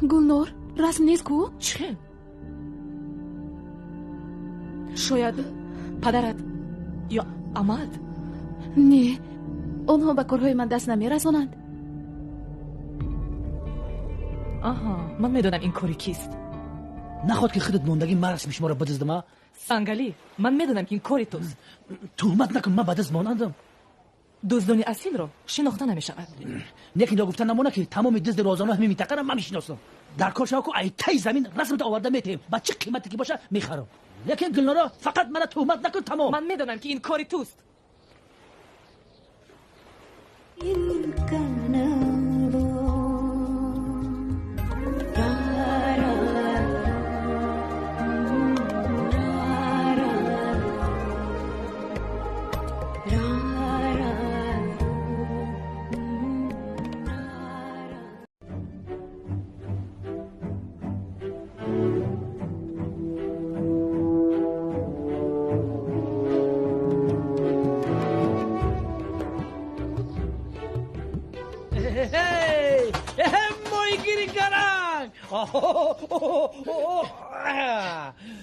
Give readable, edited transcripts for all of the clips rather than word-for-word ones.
گلنار رسم نیست کو؟ چه؟ شاید پدرت یا عمد؟ نه آنها به کارهای من دست نمی‌رسانند. آها من میدونم این کاری کیست. نخواد که خودت موندگی مرس میشه ما را بدزدم. سنگلی من میدونم که این کاری توست. تهمت نکن من بعد از مانندم. دزدان اصیل رو شناخته نمیشود. یکی دا گفتن نمونه که تمام دزد روزانه همین منطقه را من میشناسم. در کار شاکو ای تای زمین رسمت آورده میتیم. با چه قیمتی که باشه میخرم. لیکن گلنارا فقط من تهمت نکن تمام. من میدونم که این کاری توست.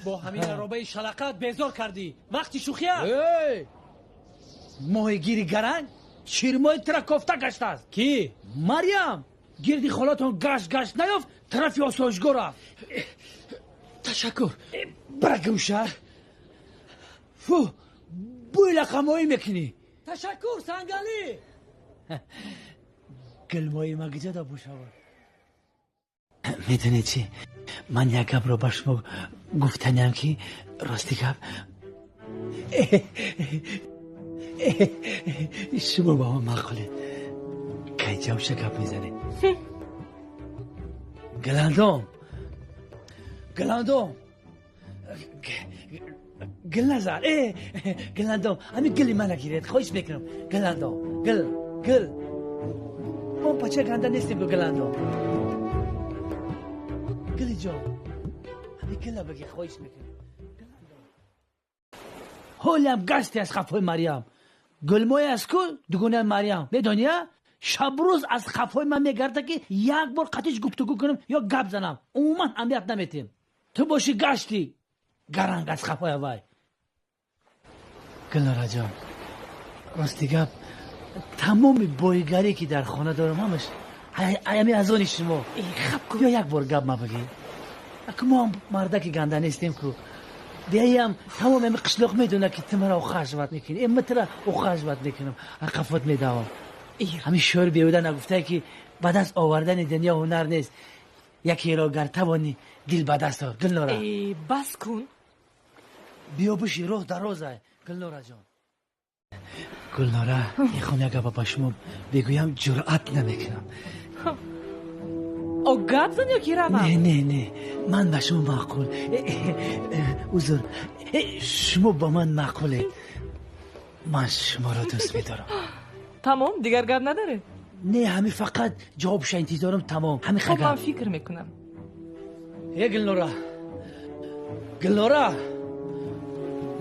با همین رابه شلقت بیزار کردی. وقتی شوخیه ماهیگیری گرنگ شیرمای ترا کفته گشته است. کی؟ مریم گردی خالاتون گشت نیافت طرفی آسایشگاه رفت. تشکر. برگوشه فو بوی لقمایی میکنی. تشکر سنگلی. گلمایی مگجه دا بوشاور. میدونی چی؟ من یک گپ رو به شما گفتنیم که راستی گپ شما با من مقاله که جوشه گپ میزنی. گلندوم گل نزار. گلندوم همین گلی من نگیرید خواهش میکنم. گلندوم گل ما پچه گنده نیستیم که گلندوم. گلی جان همین گله بگی خواهش میکنم. حالیم گشتی از خفای مریم. گلمای از کل دوگونه مریم میدونی؟ شب روز از خفای من میگرده که یک بار قطعش گفتگو کنم یا گپ زنم. عموما اهمیت نمیتیم. تو باشی گشتی گرنگ از خفای وای. گلنارا جان راستی گپ تمام بایگری که در خانه دارم همش ایمی از آن شما. یا یک بار گپ ما بگی. اگه ما هم مردک گنده نیستیم که بیاییم تمام همه قشلق میدونه که تو مرا خشوت میکنی. این متره خشوت میکنم اقفت میدوام. همین شعر بیوده نگفته که به دست آوردن دنیا هنر نیست. یکی را گر توانی دل به دست آور. گلنارا بس کن. بیا بشی روح درازه گلنارا جان. گلنارا میخوام یک گپ با شما بگویم جرأت نمیکنم. او گپ زن یا کی روم؟ نه من به شما معقول. عذر شما با من معقوله. من شما را دوست میدارم. تمام دیگر گپ نداره. نه همین فقط جوابش انتظارم تمام. همین خب خگم من فکر میکنم. گلنارا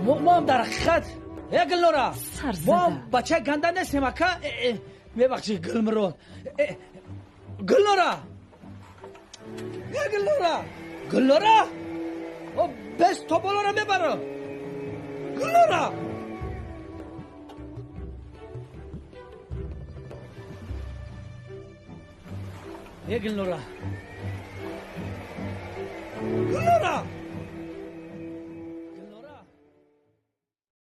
ما هم در حقیقت گلنارا ما هم بچه گنده نیستیم اکا. میبخشی گلمرو. گلنارا بس تو بالا را میبرم. گلنارا گلنارا